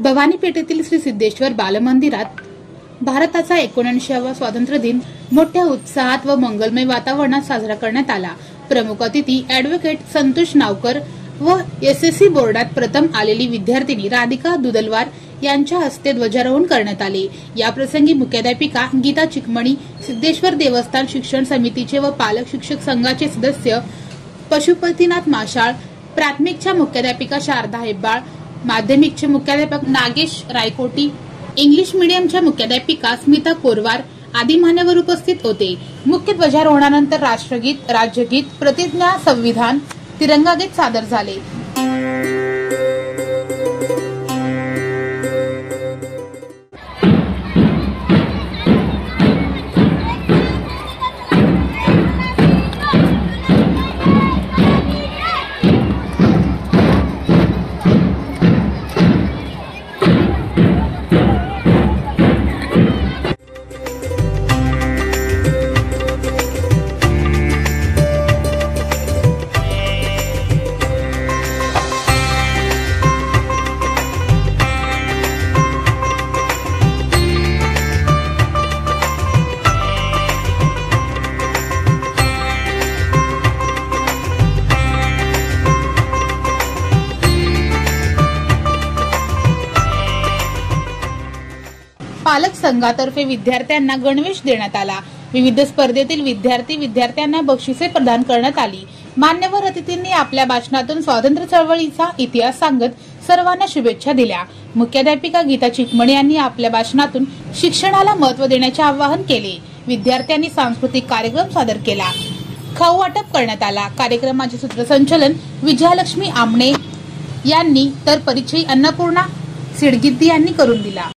भवानी पेठेतील श्री सिद्धेश्वर बालमंदिरात भारताचा 79वा स्वातंत्र्य दिन मोठ्या उत्साहात व मंगलमय वातावरणात साजरा करण्यात आला। प्रमुख अतिथी ॲडव्होकेट संतोष नावकर व एसएससी बोर्डात प्रथम आलेली विद्यार्थिनी राधिका दुदलवार यांच्या हस्ते ध्वजारोहण करण्यात आले। या प्रसंगी मुख्याध्यापिका गीता चिकमणी, सिद्धेश्वर देवस्थान शिक्षण समितीचे व पालक शिक्षक संघाचे सदस्य पशुपतीनाथ माशाळ, प्राथमिकच्या मुख्याध्यापिका शारदा हेब्बाळ, माध्यमिकचे मुख्याध्यापक नागेश रायकोटी, इंग्लिश मीडियमच्या मुख्याध्यापिका स्मिता कोरवार आदी मान्यवर उपस्थित होते। मुख्य ध्वजारोहणानंतर राष्ट्रगीत, राज्यगीत, प्रतिज्ञा, संविधान, तिरंगा गीत सादर झाले। पालक संघातर्फे विद्यार्थ्यांना गणवेश देण्यात आला। विविध स्पर्धेतील विद्यार्थ्यांना बक्षिसे प्रदान करण्यात आली। मान्यवर अतिथींनी आपल्या भाषणातून स्वातंत्र्य चळवळीचा इतिहास सांगत सर्वांना शुभेच्छा दिल्या। मुख्याध्यापिका गीता चिकमणी यांनी आपल्या भाषणातून शिक्षणाला महत्त्व देण्याचे आवाहन केले। विद्यार्थ्यांनी सांस्कृतिक कार्यक्रम सादर केला। खाऊ वाटप करण्यात आला। कार्यक्रमाचे सूत्रसंचालन विजयालक्ष्मी आमणे यांनी तर परिचय अन्नपूर्णा सिडगिद्दी यांनी करून दिला।